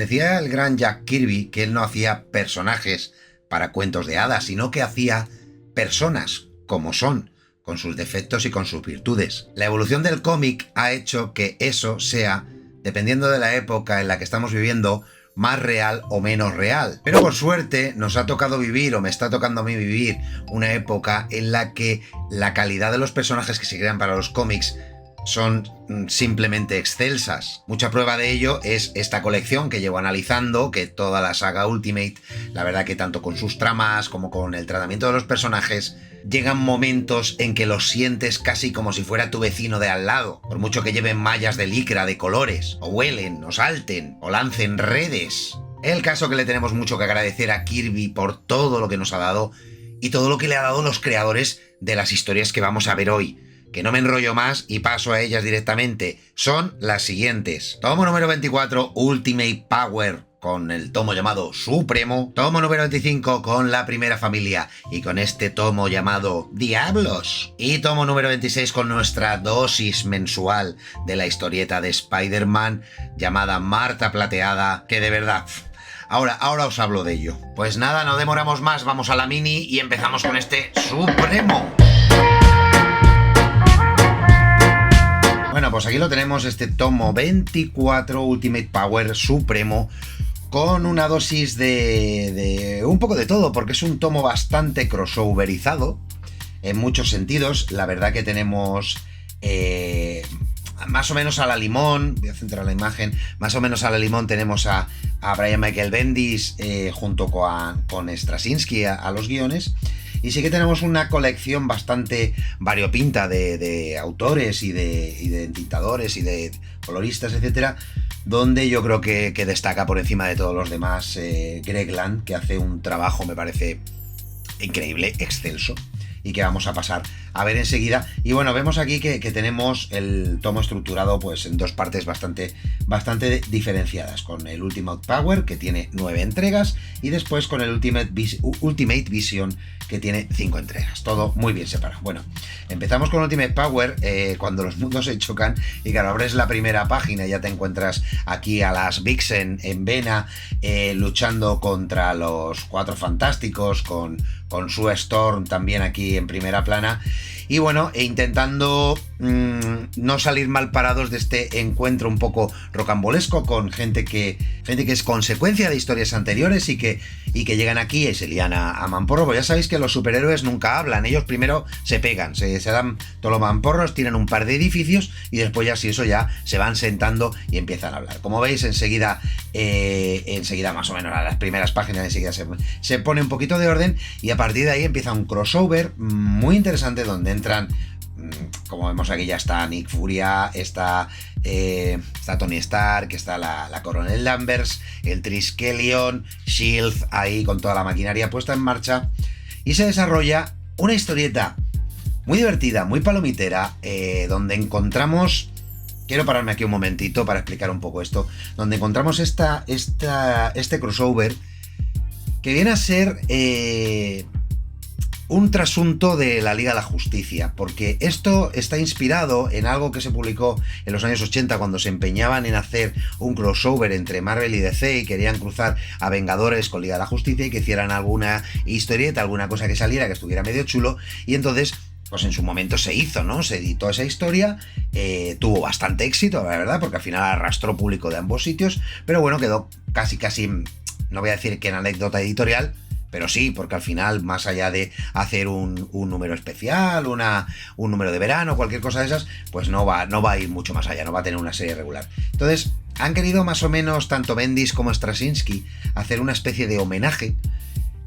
Decía el gran Jack Kirby que él no hacía personajes para cuentos de hadas, sino que hacía personas como son, con sus defectos y con sus virtudes. La evolución del cómic ha hecho que eso sea, dependiendo de la época en la que estamos viviendo, más real o menos real. Pero por suerte nos ha tocado vivir, o me está tocando a mí vivir, una época en la que la calidad de los personajes que se crean para los cómics son simplemente excelsas. Mucha prueba de ello es esta colección que llevo analizando, que toda la saga Ultimate, la verdad que tanto con sus tramas como con el tratamiento de los personajes, llegan momentos en que los sientes casi como si fuera tu vecino de al lado, por mucho que lleven mallas de licra de colores, o vuelen, o salten, o lancen redes. El caso que le tenemos mucho que agradecer a Kirby por todo lo que nos ha dado y todo lo que le ha dado los creadores de las historias que vamos a ver hoy. Que no me enrollo más y paso a ellas directamente. Son las siguientes. Tomo número 24, Ultimate Power, con el tomo llamado Supremo. Tomo número 25 con La Primera Familia y con este tomo llamado Diablos. Y tomo número 26 con nuestra dosis mensual de la historieta de Spider-Man llamada Marta Plateada, que de verdad... Ahora os hablo de ello. Pues nada, no demoramos más, vamos a la mini y empezamos con este Supremo. Bueno, pues aquí lo tenemos, este tomo 24 Ultimate Power Supremo, con una dosis de un poco de todo, porque es un tomo bastante crossoverizado en muchos sentidos. La verdad que tenemos más o menos a la limón, voy a centrar la imagen, más o menos a la limón tenemos a Brian Michael Bendis junto con Straczynski a los guiones. Y sí que tenemos una colección bastante variopinta de autores y de entintadores y de coloristas, etcétera, donde yo creo que destaca por encima de todos los demás Greg Land, que hace un trabajo, me parece, increíble, excelso, y que vamos a pasar a ver enseguida. Y bueno, vemos aquí que tenemos el tomo estructurado pues en dos partes bastante diferenciadas, con el Ultimate Power, que tiene 9 entregas, y después con el Ultimate Vision, que tiene 5 entregas. Todo muy bien separado. Bueno, empezamos con Ultimate Power, cuando los mundos se chocan, y claro, abres la primera página y ya te encuentras aquí a las Vixen en vena, luchando contra los Cuatro Fantásticos, con Sue Storm también aquí en primera plana. Y bueno, intentando no salir mal parados de este encuentro un poco rocambolesco con gente que es consecuencia de historias anteriores y que llegan aquí y se lían a mamporros. Pues ya sabéis que los superhéroes nunca hablan, ellos primero se pegan, se dan todos los mamporros, tiran un par de edificios y después ya si eso ya se van sentando y empiezan a hablar. Como veis, enseguida más o menos a las primeras páginas enseguida se pone un poquito de orden, y a partir de ahí empieza un crossover muy interesante donde entran, como vemos aquí, ya está Nick Furia, está Tony Stark, está la Coronel Danvers, el Triskelion, Shield ahí con toda la maquinaria puesta en marcha, y se desarrolla una historieta muy divertida, muy palomitera, donde encontramos... Quiero pararme aquí un momentito para explicar un poco esto, donde encontramos este crossover que viene a ser un trasunto de la Liga de la Justicia, porque esto está inspirado en algo que se publicó en los años 80 cuando se empeñaban en hacer un crossover entre Marvel y DC y querían cruzar a Vengadores con Liga de la Justicia y que hicieran alguna historieta, alguna cosa que saliera que estuviera medio chulo, y entonces pues en su momento se hizo, ¿no? Se editó esa historia, tuvo bastante éxito, la verdad, porque al final arrastró público de ambos sitios, pero bueno, quedó casi, no voy a decir que en anécdota editorial, pero sí, porque al final, más allá de hacer un número especial, un número de verano, cualquier cosa de esas, pues no va a ir mucho más allá, no va a tener una serie regular. Entonces, han querido más o menos, tanto Bendis como Straczynski, hacer una especie de homenaje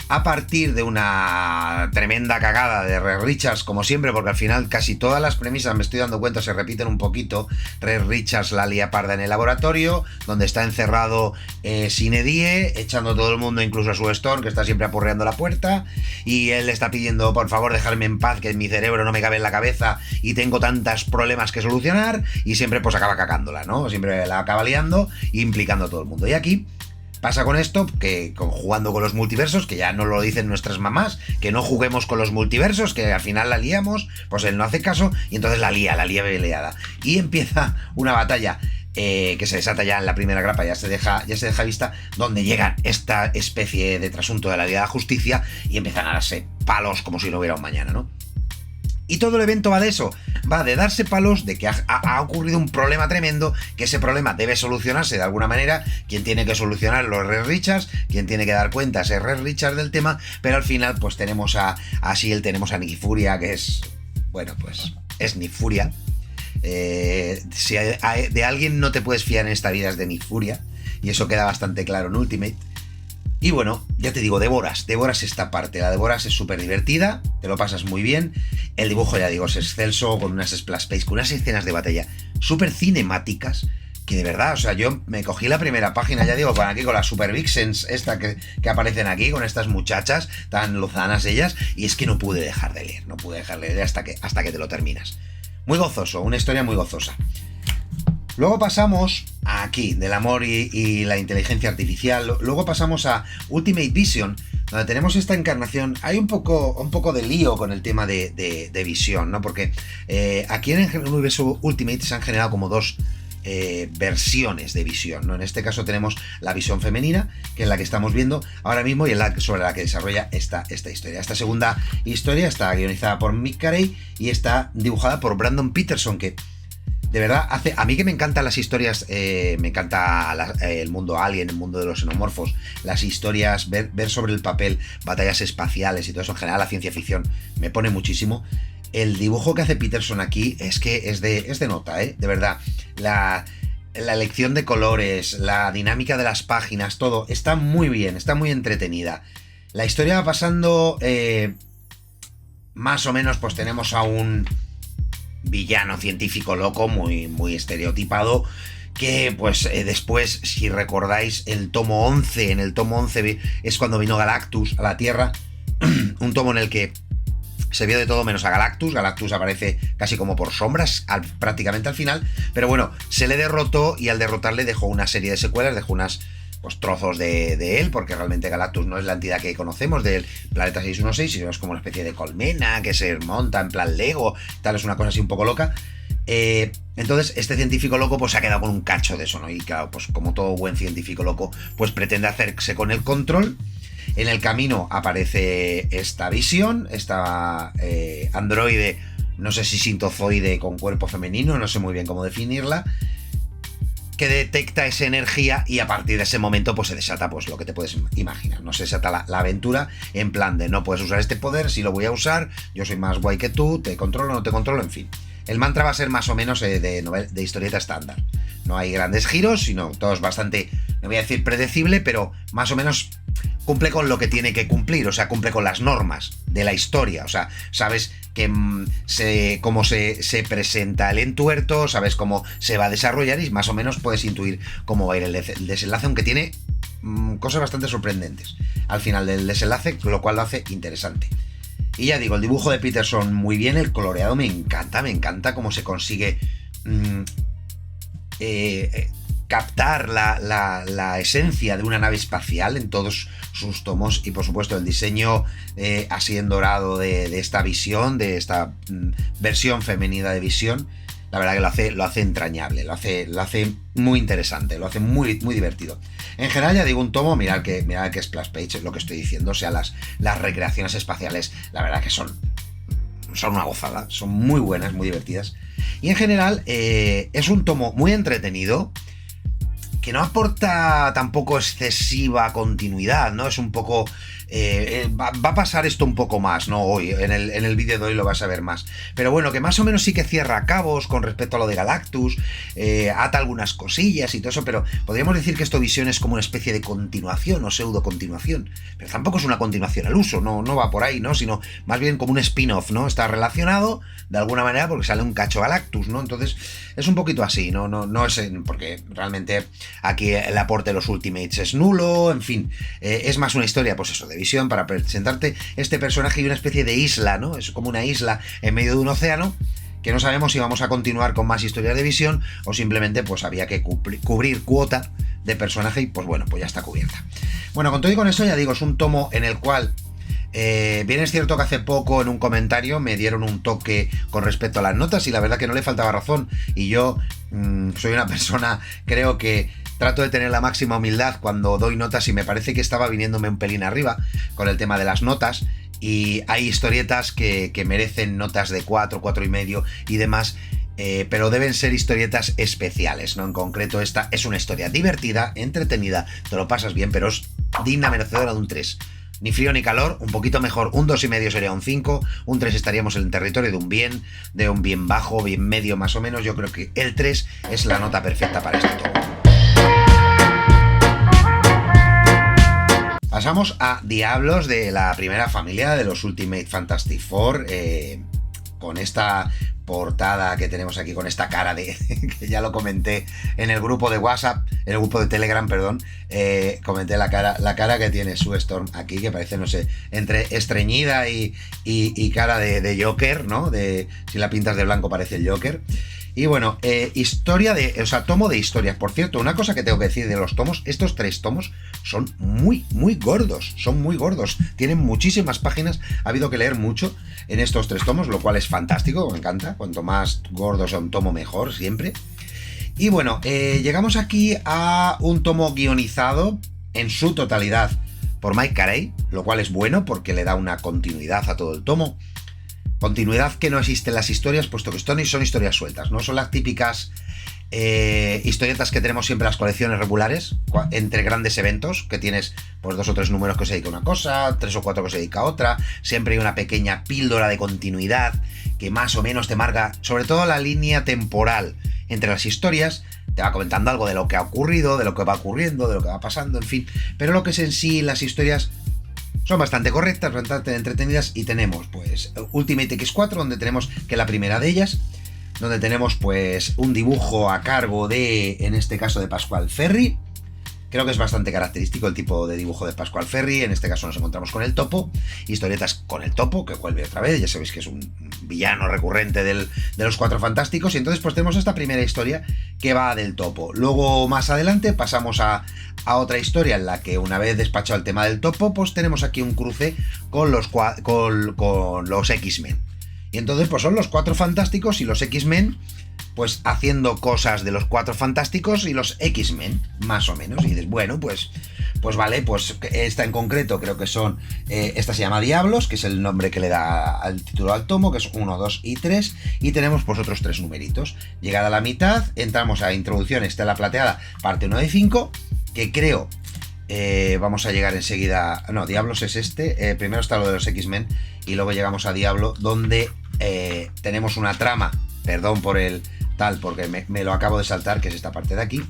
a partir de una tremenda cagada de Reed Richards, como siempre, porque al final casi todas las premisas, me estoy dando cuenta, se repiten un poquito. Reed Richards la lía parda en el laboratorio, donde está encerrado sine die, echando todo el mundo, incluso a Sue Storm, que está siempre apurreando la puerta, y él le está pidiendo, por favor, dejarme en paz, que en mi cerebro no me cabe en la cabeza y tengo tantos problemas que solucionar, y siempre pues acaba cagándola, ¿no? Siempre la acaba liando e implicando a todo el mundo. Y aquí pasa con esto, que jugando con los multiversos, que ya no lo dicen nuestras mamás, que no juguemos con los multiversos, que al final la liamos, pues él no hace caso y entonces la lía peleada. Y empieza una batalla que se desata ya en la primera grapa, ya se deja vista, donde llega esta especie de trasunto de la Liga de la Justicia y empiezan a darse palos como si no hubiera un mañana, ¿no? Y todo el evento va de eso, va de darse palos, de que ha ocurrido un problema tremendo, que ese problema debe solucionarse de alguna manera, quien tiene que solucionarlo es Reed Richards, quien tiene que dar cuentas es Reed Richards del tema, pero al final pues tenemos a Shield, tenemos a Nick Furia, que es, bueno, pues es Nick Furia. Si de alguien no te puedes fiar en esta vida es de Nick Furia, y eso queda bastante claro en Ultimate. Y bueno, ya te digo, devoras esta parte, la devoras, es súper divertida, te lo pasas muy bien, el dibujo, ya digo, es excelso, con unas splash pages, con unas escenas de batalla súper cinemáticas, que de verdad, o sea, yo me cogí la primera página, ya digo, con aquí, con las Super Vixens, esta que aparecen aquí, con estas muchachas, tan lozanas ellas, y es que no pude dejar de leer hasta que te lo terminas. Muy gozoso, una historia muy gozosa. Luego pasamos aquí, del amor y la inteligencia artificial. Luego pasamos a Ultimate Vision, donde tenemos esta encarnación. Hay un poco de lío con el tema de Visión, ¿no? Porque aquí en el universo Ultimate se han generado como dos versiones de Visión, ¿no? En este caso tenemos la visión femenina, que es la que estamos viendo ahora mismo y es sobre la que desarrolla esta historia. Esta segunda historia está guionizada por Mick Carey y está dibujada por Brandon Peterson, que de verdad a mí que me encantan las historias, me encanta el mundo alien, el mundo de los xenomorfos, las historias, ver sobre el papel batallas espaciales y todo eso, en general la ciencia ficción me pone muchísimo. El dibujo que hace Peterson aquí es que es de nota, de verdad. La elección de colores, la dinámica de las páginas, todo está muy bien, está muy entretenida. La historia va pasando, más o menos, pues tenemos a un villano científico loco, muy estereotipado, que pues después, si recordáis el tomo 11, en el tomo 11 es cuando vino Galactus a la Tierra, un tomo en el que se vio de todo menos a Galactus. Galactus aparece casi como por sombras prácticamente al final, pero bueno, se le derrotó y al derrotarle dejó una serie de secuelas, dejó unas pues trozos de él, porque realmente Galactus no es la entidad que conocemos del planeta 616, sino es como una especie de colmena que se monta en plan Lego, tal, es una cosa así un poco loca. Entonces este científico loco pues se ha quedado con un cacho de eso, ¿no? Y claro, pues como todo buen científico loco, pues pretende hacerse con el control. En el camino aparece esta visión, esta androide, no sé si sintozoide con cuerpo femenino, no sé muy bien cómo definirla, que detecta esa energía y a partir de ese momento pues se desata pues lo que te puedes imaginar, ¿no? Se desata la aventura en plan de no puedes usar este poder, sí lo voy a usar, yo soy más guay que tú, te controlo, no te controlo, en fin. El mantra va a ser más o menos de historieta estándar. No hay grandes giros, sino todo es bastante, no voy a decir predecible, pero más o menos cumple con lo que tiene que cumplir, o sea, cumple con las normas de la historia, o sea, sabes que cómo se presenta el entuerto, sabes cómo se va a desarrollar y más o menos puedes intuir cómo va a ir el desenlace, aunque tiene cosas bastante sorprendentes al final del desenlace, lo cual lo hace interesante. Y ya digo, el dibujo de Peterson muy bien, el coloreado me encanta cómo se consigue captar la esencia de una nave espacial en todos sus tomos y por supuesto el diseño así en dorado de esta visión, de esta versión femenina de Visión. La verdad que lo hace entrañable, lo hace muy interesante, lo hace muy divertido. En general, ya digo, un tomo, mirad que splash page es lo que estoy diciendo, o sea, las recreaciones espaciales, la verdad que son una gozada, son muy buenas, muy divertidas. Y en general, es un tomo muy entretenido, que no aporta tampoco excesiva continuidad, ¿no? Es un poco... va a pasar esto un poco más, ¿no? Hoy, en el vídeo de hoy lo vas a ver más. Pero bueno, que más o menos sí que cierra cabos con respecto a lo de Galactus, ata algunas cosillas y todo eso, pero podríamos decir que esto Visión es como una especie de continuación o pseudo continuación. Pero tampoco es una continuación al uso, no va por ahí, ¿no? Sino más bien como un spin-off, ¿no? Está relacionado de alguna manera porque sale un cacho Galactus, ¿no? Entonces es un poquito así, no es porque realmente aquí el aporte de los Ultimates es nulo, en fin, es más una historia, pues eso, de Visión para presentarte este personaje y una especie de isla, ¿no? Es como una isla en medio de un océano que no sabemos si vamos a continuar con más historias de Visión o simplemente pues había que cubrir cuota de personaje y pues bueno, pues ya está cubierta. Bueno, con todo y con eso ya digo, es un tomo en el cual Bien es cierto que hace poco en un comentario me dieron un toque con respecto a las notas y la verdad que no le faltaba razón. Y yo soy una persona, creo que trato de tener la máxima humildad cuando doy notas y me parece que estaba viniéndome un pelín arriba con el tema de las notas. Y hay historietas que merecen notas de 4, 4,5 y demás. Pero deben ser historietas especiales, ¿no? En concreto, esta es una historia divertida, entretenida, te lo pasas bien, pero es digna merecedora de un 3. Ni frío ni calor, un poquito mejor, un 2,5 sería un 5, un 3 estaríamos en el territorio de un bien bajo, bien medio más o menos. Yo creo que el 3 es la nota perfecta para este tomo. Pasamos a Diablos, de la primera familia de los Ultimate Fantastic Four, con esta portada que tenemos aquí, con esta cara de que ya lo comenté en el grupo de WhatsApp, en el grupo de Telegram, perdón, comenté la cara que tiene Sue Storm aquí, que parece, no sé, entre estreñida y cara de Joker, ¿no? Si la pintas de blanco parece el Joker. Y bueno, tomo de historias. Por cierto, una cosa que tengo que decir de los tomos, estos 3 tomos son muy, muy gordos, tienen muchísimas páginas, ha habido que leer mucho en estos 3 tomos, lo cual es fantástico, me encanta, cuanto más gordo sea un tomo mejor, siempre. Y bueno, llegamos aquí a un tomo guionizado en su totalidad por Mike Carey, lo cual es bueno porque le da una continuidad a todo el tomo. Continuidad que no existe en las historias, puesto que son historias sueltas, no son las típicas historietas que tenemos siempre en las colecciones regulares, entre grandes eventos, que tienes pues 2 o 3 números que se dedica a una cosa, 3 o 4 que se dedica a otra, siempre hay una pequeña píldora de continuidad que más o menos te marca, sobre todo la línea temporal entre las historias, te va comentando algo de lo que ha ocurrido, de lo que va ocurriendo, de lo que va pasando, en fin, pero lo que es en sí las historias son bastante correctas, bastante entretenidas, y tenemos pues Ultimate X4, donde tenemos que la primera de ellas, donde tenemos pues un dibujo a cargo de, en este caso, de Pascual Ferry. Creo que es bastante característico el tipo de dibujo de Pascual Ferry. En este caso nos encontramos con el Topo, historietas con el Topo, que vuelve otra vez, ya sabéis que es un villano recurrente de los Cuatro Fantásticos, y entonces pues tenemos esta primera historia que va del Topo. Luego más adelante pasamos a otra historia en la que, una vez despachado el tema del Topo, pues tenemos aquí un cruce con los X-Men. Y entonces pues son los Cuatro Fantásticos y los X-Men pues haciendo cosas de los Cuatro Fantásticos y los X-Men, más o menos. Y dices, bueno, pues vale, pues esta en concreto creo que son, esta se llama Diablos, que es el nombre que le da al título al tomo, que es 1, 2 y 3, y tenemos pues otros 3 numeritos. Llegada a la mitad, entramos a Introducción Estela Plateada, parte 1 de 5, que creo, vamos a llegar enseguida, no, Diablos es este, primero está lo de los X-Men, y luego llegamos a Diablo, donde tenemos una trama, perdón por el tal, porque me lo acabo de saltar, que es esta parte de aquí,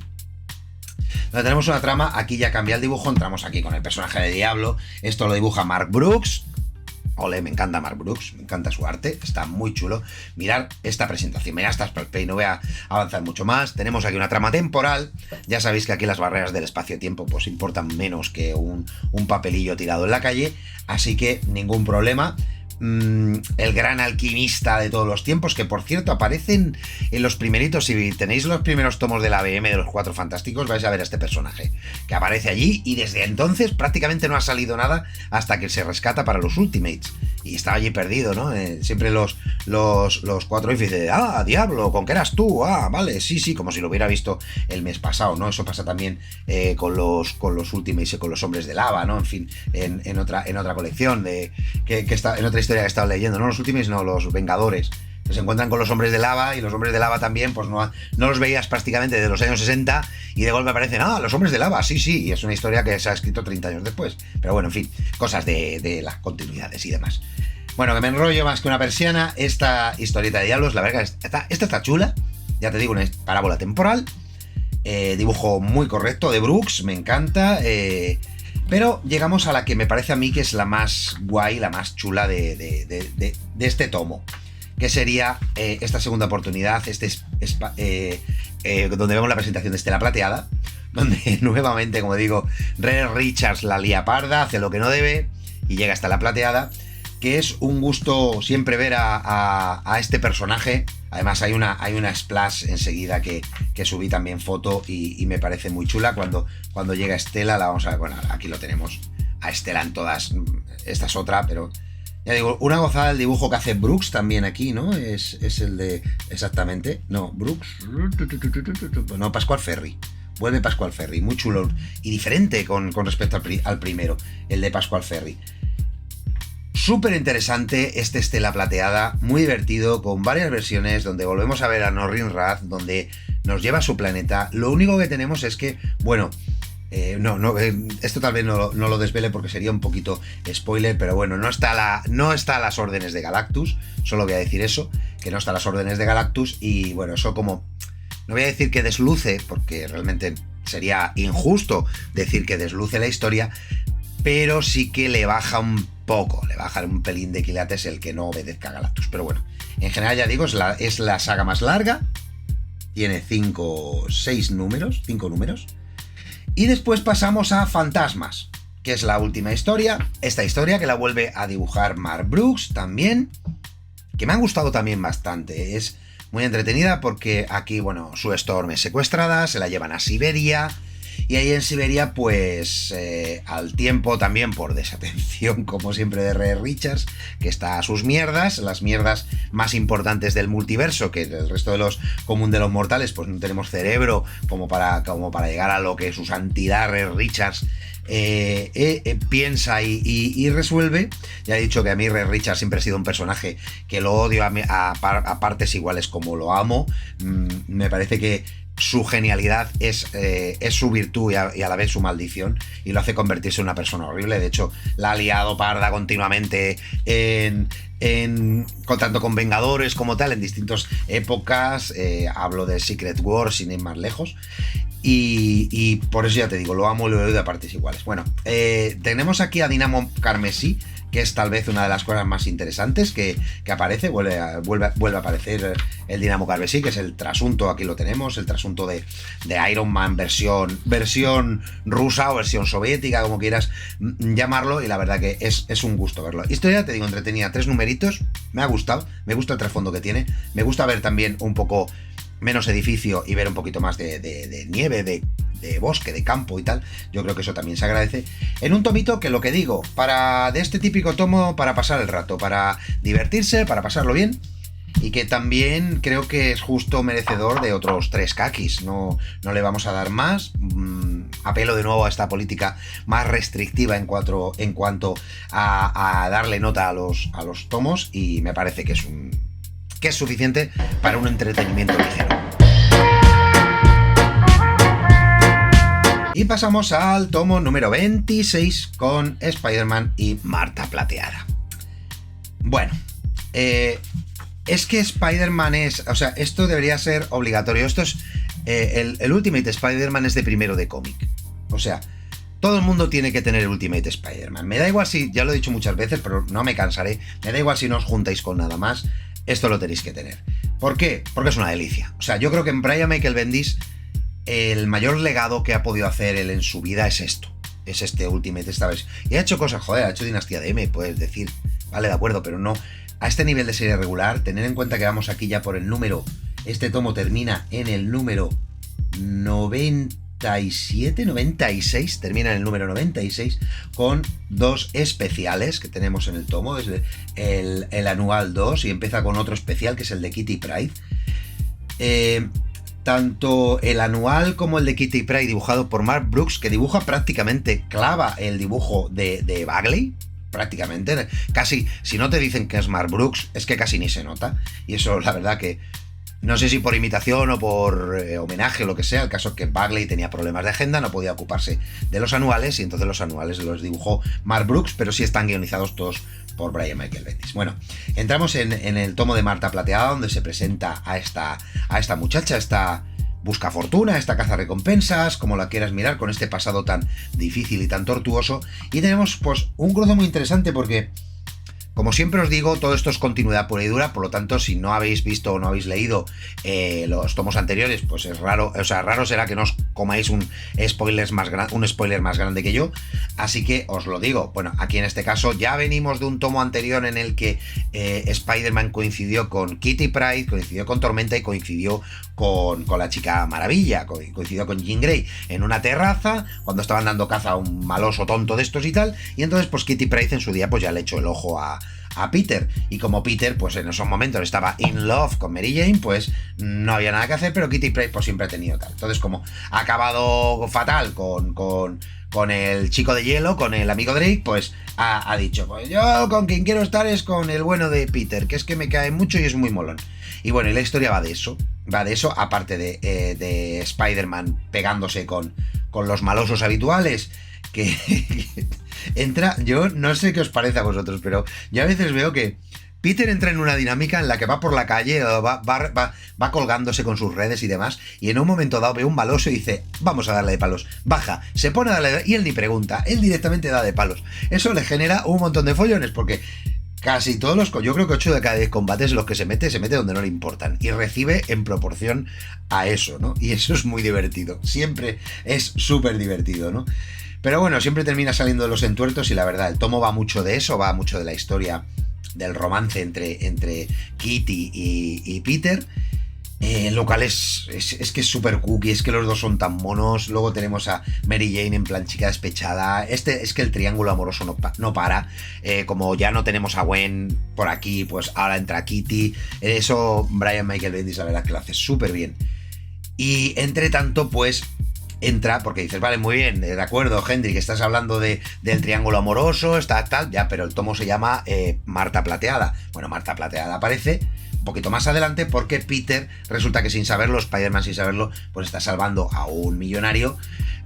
donde tenemos una trama. Aquí ya cambia el dibujo, entramos aquí con el personaje de Diablo, esto lo dibuja Mark Brooks. Ole, me encanta Mark Brooks, me encanta su arte, está muy chulo. Mirad esta presentación, mirad esta spray, no voy a avanzar mucho más. Tenemos aquí una trama temporal, ya sabéis que aquí las barreras del espacio-tiempo pues importan menos que un papelillo tirado en la calle, así que ningún problema. El gran alquimista de todos los tiempos, que por cierto aparecen en los primeritos, si tenéis los primeros tomos de la ABM de los Cuatro Fantásticos, vais a ver a este personaje que aparece allí, y desde entonces prácticamente no ha salido nada hasta que se rescata para los Ultimates, y estaba allí perdido, ¿no? Siempre los cuatro y dice, Diablo, ¿con qué eras tú? Vale, sí, como si lo hubiera visto el mes pasado, ¿no? Eso pasa también con los Ultimates y con los Hombres de Lava, ¿no? En fin, en otra colección que está en otra historia que he estado leyendo, no los Ultimates, no, los Vengadores, que se encuentran con los Hombres de Lava, y los Hombres de Lava también, pues no los veías prácticamente desde los años 60, y de golpe aparecen, los Hombres de Lava, sí, y es una historia que se ha escrito 30 años después, pero bueno, en fin, cosas de las continuidades y demás. Bueno, que me enrollo más que una persiana. Esta historieta de Diablos, la verdad que esta está chula, ya te digo, una parábola temporal, dibujo muy correcto de Brooks, me encanta, pero llegamos a la que me parece a mí que es la más guay, la más chula de este tomo, que sería esta segunda oportunidad, donde vemos la presentación de Estela Plateada, donde nuevamente, como digo, Red Richards la lía parda, hace lo que no debe y llega hasta la Plateada, que es un gusto siempre ver a este personaje. Además hay una splash enseguida que subí también foto, y me parece muy chula cuando llega Estela. La vamos a ver, bueno, aquí lo tenemos a Estela en todas. Esta es otra, pero ya digo, una gozada el dibujo que hace Brooks también aquí, ¿no? Es el de... Exactamente. No, Brooks... No, Pascual Ferry. Vuelve Pascual Ferry. Muy chulo y diferente con respecto al primero, el de Pascual Ferry. Súper interesante este Estela plateada, muy divertido, con varias versiones, donde volvemos a ver a Norrin Rath, donde nos lleva a su planeta. Lo único que tenemos es que, bueno... esto tal vez no lo desvele porque sería un poquito spoiler, pero bueno, no está a las órdenes de Galactus, solo voy a decir eso, que no está a las órdenes de Galactus, y bueno, eso como, no voy a decir que desluce, porque realmente sería injusto decir que desluce la historia, pero sí que le baja un poco, le baja un pelín de quilates el que no obedezca a Galactus, pero bueno, en general ya digo, es la saga más larga, tiene 5 números, y después pasamos a Fantasmas, que es la última historia. Esta historia que la vuelve a dibujar Mark Brooks también, que me ha gustado también bastante. Es muy entretenida porque aquí, bueno, Sue Storm es secuestrada, se la llevan a Siberia. Y ahí en Siberia, pues, al tiempo también por desatención, como siempre, de Reed Richards, que está a sus mierdas, las mierdas más importantes del multiverso, que el resto de los común de los mortales, pues no tenemos cerebro como para llegar a lo que su santidad Reed Richards piensa y resuelve. Ya he dicho que a mí Reed Richards siempre ha sido un personaje que lo odio a partes iguales como lo amo. Me parece que su genialidad es su virtud y a la vez su maldición, y lo hace convertirse en una persona horrible. De hecho, la ha liado parda continuamente tanto con Vengadores como tal, en distintas épocas. Hablo de Secret Wars sin ir más lejos. Y por eso ya te digo, lo amo y lo odio a partes iguales. Bueno, tenemos aquí a Dinamo Carmesí, que es tal vez una de las cosas más interesantes que aparece, vuelve a aparecer el Dinamo Carmesí, que es el trasunto, aquí lo tenemos, el trasunto de Iron Man versión rusa o versión soviética, como quieras llamarlo, y la verdad que es un gusto verlo. Historia, te digo, entretenida, 3 numeritos, me ha gustado, me gusta el trasfondo que tiene, me gusta ver también un poco menos edificio y ver un poquito más de nieve, de bosque, de campo y tal. Yo creo que eso también se agradece en un tomito que, lo que digo, de este típico tomo para pasar el rato, para divertirse, para pasarlo bien, y que también creo que es justo merecedor de otros 3 kakis. No le vamos a dar más. Apelo de nuevo a esta política más restrictiva en cuanto a darle nota a los tomos, y me parece que es suficiente para un entretenimiento ligero. Y pasamos al tomo número 26 con Spider-Man y Marta Plateada. Bueno, es que Spider-Man o sea, esto debería ser obligatorio. Esto es el Ultimate Spider-Man es de primero de cómic. O sea, todo el mundo tiene que tener el Ultimate Spider-Man. Me da igual si, ya lo he dicho muchas veces, pero no me cansaré. Me da igual si no os juntáis con nada más. Esto lo tenéis que tener. ¿Por qué? Porque es una delicia. O sea, yo creo que en Brian Michael Bendis el mayor legado que ha podido hacer él en su vida es esto. Es este Ultimate esta vez. Y ha hecho cosas, joder, ha hecho Dinastía de M, puedes decir. Vale, de acuerdo, pero no a este nivel de serie regular. Tener en cuenta que vamos aquí ya por el número... Este tomo termina en el número 97, 96, termina en el número 96, con 2 especiales que tenemos en el tomo, desde el anual 2, y empieza con otro especial que es el de Kitty Pryde. Tanto el anual como el de Kitty Pryde, dibujado por Mark Brooks, que dibuja prácticamente, clava el dibujo de Bagley, prácticamente, casi, si no te dicen que es Mark Brooks, es que casi ni se nota, y eso la verdad que no sé si por imitación o por homenaje o lo que sea. El caso es que Bagley tenía problemas de agenda, no podía ocuparse de los anuales, y entonces los anuales los dibujó Mark Brooks, pero sí están guionizados todos por Brian Michael Bendis. Bueno, entramos en el tomo de Marta Plateada, donde se presenta a esta muchacha, esta busca fortuna, esta caza recompensas, como la quieras mirar, con este pasado tan difícil y tan tortuoso. Y tenemos pues un cruce muy interesante porque, como siempre os digo, todo esto es continuidad pura y dura, por lo tanto, si no habéis visto o no habéis leído los tomos anteriores, pues es raro, o sea, raro será que no os comáis un spoiler más grande que yo, así que os lo digo. Bueno, aquí en este caso ya venimos de un tomo anterior en el que Spider-Man coincidió con Kitty Pryde, coincidió con Tormenta y coincidió con la Chica Maravilla, coincidió con Jean Grey en una terraza cuando estaban dando caza a un maloso tonto de estos y tal, y entonces pues Kitty Pryde en su día pues ya le echó el ojo a Peter, y como Peter pues en esos momentos estaba in love con Mary Jane, pues no había nada que hacer, pero Kitty Pryde pues siempre ha tenido tal. Entonces, como ha acabado fatal con el chico de hielo, con el amigo Drake, pues ha dicho, pues yo con quien quiero estar es con el bueno de Peter, que es que me cae mucho y es muy molón. Y bueno, y la historia va de eso, aparte de Spider-Man pegándose con los malosos habituales, que entra, yo no sé qué os parece a vosotros, pero yo a veces veo que Peter entra en una dinámica en la que va por la calle, va colgándose con sus redes y demás, y en un momento dado ve un maloso y dice, vamos a darle de palos, baja, se pone a darle, y él ni pregunta, él directamente da de palos. Eso le genera un montón de follones, porque casi todos yo creo que 8 de cada 10 combates en los que se mete donde no le importan, y recibe en proporción a eso, ¿no? Y eso es muy divertido, siempre es súper divertido, ¿no? Pero bueno, siempre termina saliendo de los entuertos, y la verdad, el tomo va mucho de eso, va mucho de la historia del romance entre Kitty y Peter, lo cual es que es súper cookie, es que los dos son tan monos. Luego tenemos a Mary Jane en plan chica despechada. Es que el triángulo amoroso no para. Como ya no tenemos a Gwen por aquí, pues ahora entra Kitty. Eso Brian Michael Bendis, la verdad que lo hace súper bien. Y entre tanto, pues entra, porque dices, vale, muy bien, de acuerdo, Hendrik, que estás hablando del triángulo amoroso, está tal, ya, pero el tomo se llama Marta Plateada. Bueno, Marta Plateada aparece un poquito más adelante porque Peter, resulta que sin saberlo, Spider-Man sin saberlo, pues está salvando a un millonario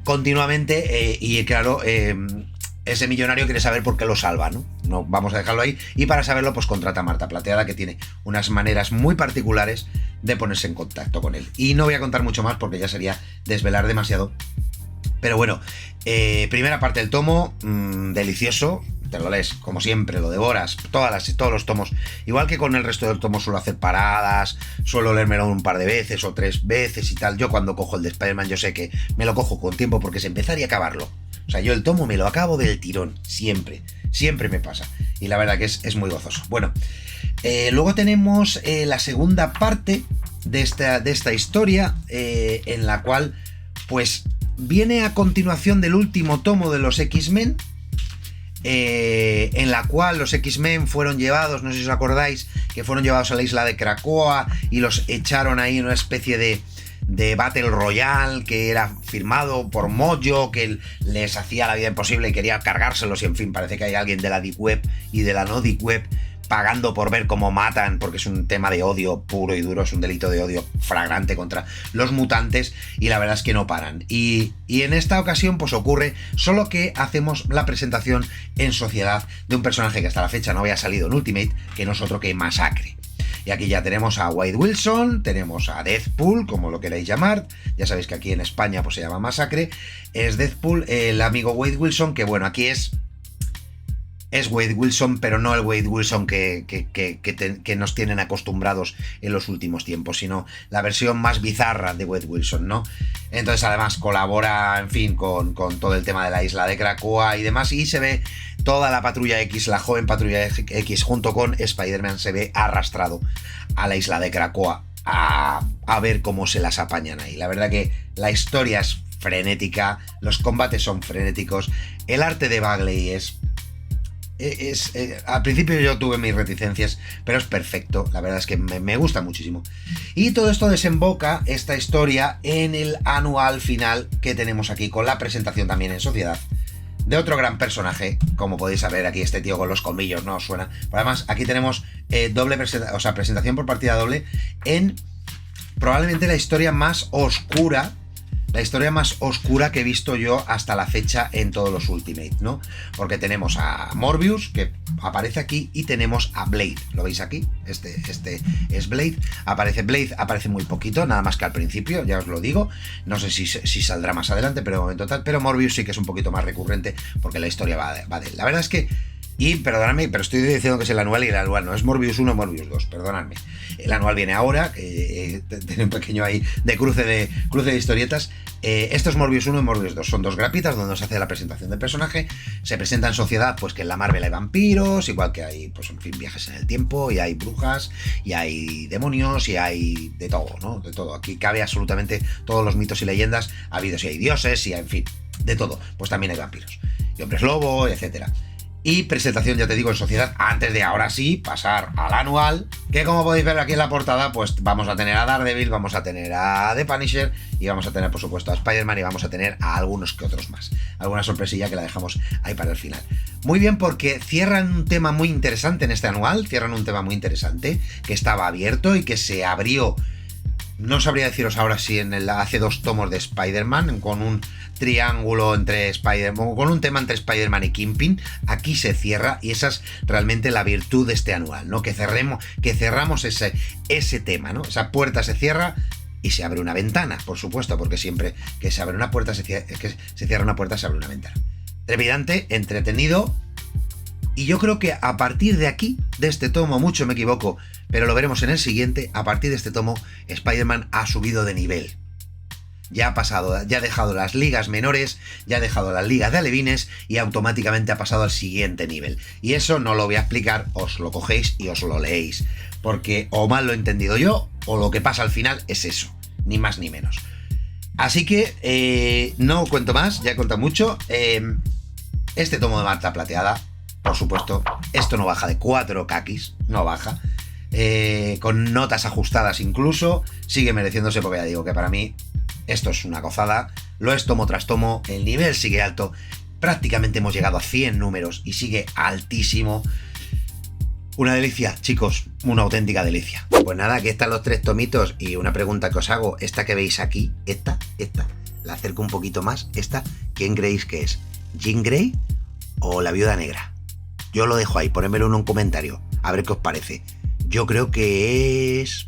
continuamente, y claro, ese millonario quiere saber por qué lo salva, ¿no? No, vamos a dejarlo ahí, y para saberlo pues contrata a Marta Plateada, que tiene unas maneras muy particulares de ponerse en contacto con él. Y no voy a contar mucho más porque ya sería desvelar demasiado. Pero bueno, primera parte del tomo, delicioso. Te lo lees, como siempre, lo devoras, todos los tomos. Igual que con el resto del tomo suelo hacer paradas, suelo leérmelo un par de veces o 3 veces y tal. Yo cuando cojo el de Spider-Man, yo sé que me lo cojo con tiempo porque es empezar y acabarlo. O sea, yo el tomo me lo acabo del tirón, siempre me pasa. Y la verdad que es muy gozoso. Bueno, luego tenemos la segunda parte de esta historia, en la cual, pues, viene a continuación del último tomo de los X-Men, en la cual los X-Men fueron llevados, no sé si os acordáis, que fueron llevados a la isla de Krakoa y los echaron ahí en una especie de Battle Royale que era firmado por Mojo, que les hacía la vida imposible y quería cargárselos, y en fin, parece que hay alguien de la Deep Web y de la no Deep Web pagando por ver cómo matan, porque es un tema de odio puro y duro, es un delito de odio flagrante contra los mutantes, y la verdad es que no paran. Y en esta ocasión pues ocurre, solo que hacemos la presentación en sociedad de un personaje que hasta la fecha no había salido en Ultimate, que no es otro que Masacre. Y aquí ya tenemos a Wade Wilson, tenemos a Deathpool, como lo queráis llamar. Ya sabéis que aquí en España pues se llama Masacre. Es Deathpool, el amigo Wade Wilson, que bueno, aquí es Wade Wilson, pero no el Wade Wilson que nos tienen acostumbrados en los últimos tiempos, sino la versión más bizarra de Wade Wilson, ¿no? Entonces además colabora, en fin, con todo el tema de la isla de Krakoa y demás, y se ve toda la Patrulla X, la joven Patrulla X, junto con Spider-Man, se ve arrastrado a la isla de Krakoa a ver cómo se las apañan ahí. La verdad que la historia es frenética, los combates son frenéticos, el arte de Bagley al principio yo tuve mis reticencias, pero es perfecto, la verdad es que me gusta muchísimo. Y todo esto desemboca, esta historia, en el anual final que tenemos aquí, con la presentación también en sociedad de otro gran personaje. Como podéis saber, aquí este tío con los colmillos, ¿no os suena? Pero además aquí tenemos presentación por partida doble en probablemente la historia más oscura que he visto yo hasta la fecha en todos los Ultimate, ¿no? Porque tenemos a Morbius, que aparece aquí, y tenemos a Blade. ¿Lo veis aquí? Este es Blade. Aparece muy poquito, nada más que al principio, ya os lo digo. No sé si saldrá más adelante, pero de momento tal. Pero Morbius sí que es un poquito más recurrente, porque la historia va de él. La verdad es que Y perdonadme, pero estoy diciendo que es el anual y el anual no es Morbius 1 Morbius 2, perdonadme. El anual viene ahora, tiene un pequeño ahí de cruce de historietas. Esto es Morbius 1 y Morbius 2. Son dos grapitas donde se hace la presentación del personaje. Se presenta en sociedad, pues que en la Marvel hay vampiros, igual que hay, pues en fin, viajes en el tiempo, y hay brujas, y hay demonios, y hay de todo, ¿no? De todo. Aquí cabe absolutamente todos los mitos y leyendas habidos, y hay dioses, y hay, en fin, de todo. Pues también hay vampiros. Y hombres lobo, etcétera. Y presentación, ya te digo, en sociedad, antes de ahora sí pasar al anual, que como podéis ver aquí en la portada, pues vamos a tener a Daredevil, vamos a tener a The Punisher y vamos a tener, por supuesto, a Spider-Man y vamos a tener a algunos que otros más. Alguna sorpresilla que la dejamos ahí para el final. Muy bien, porque cierran un tema muy interesante en este anual, cierran un tema muy interesante que estaba abierto y que se abrió. No sabría deciros ahora si hace 2 tomos de Spider-Man, con un triángulo entre Spider-Man, con un tema entre Spider-Man y Kingpin. Aquí se cierra y esa es realmente la virtud de este anual, ¿no? Que cerramos ese tema, ¿no? Esa puerta se cierra y se abre una ventana, por supuesto, porque siempre que se abre una puerta, se cierra una puerta, se abre una ventana. Trepidante, entretenido. Y yo creo que a partir de aquí, de este tomo, mucho me equivoco, pero lo veremos en el siguiente, a partir de este tomo, Spider-Man ha subido de nivel. Ya ha dejado las ligas menores, ya ha dejado las ligas de alevines y automáticamente ha pasado al siguiente nivel. Y eso no lo voy a explicar, os lo cogéis y os lo leéis. Porque o mal lo he entendido yo, o lo que pasa al final es eso, ni más ni menos. Así que no cuento más, ya he contado mucho. Este tomo de Marta Plateada, por supuesto, esto no baja de 4 kakis, no baja. Con notas ajustadas incluso, sigue mereciéndose porque ya digo que para mí esto es una gozada, lo es tomo tras tomo, el nivel sigue alto, prácticamente hemos llegado a 100 números y sigue altísimo. Una delicia, chicos, una auténtica delicia. Pues nada, aquí están los 3 tomitos y una pregunta que os hago, esta que veis aquí, esta, la acerco un poquito más, esta, ¿quién creéis que es? ¿Jean Grey o la Viuda Negra? Yo lo dejo ahí, ponedmelo en un comentario, a ver qué os parece. Yo creo que es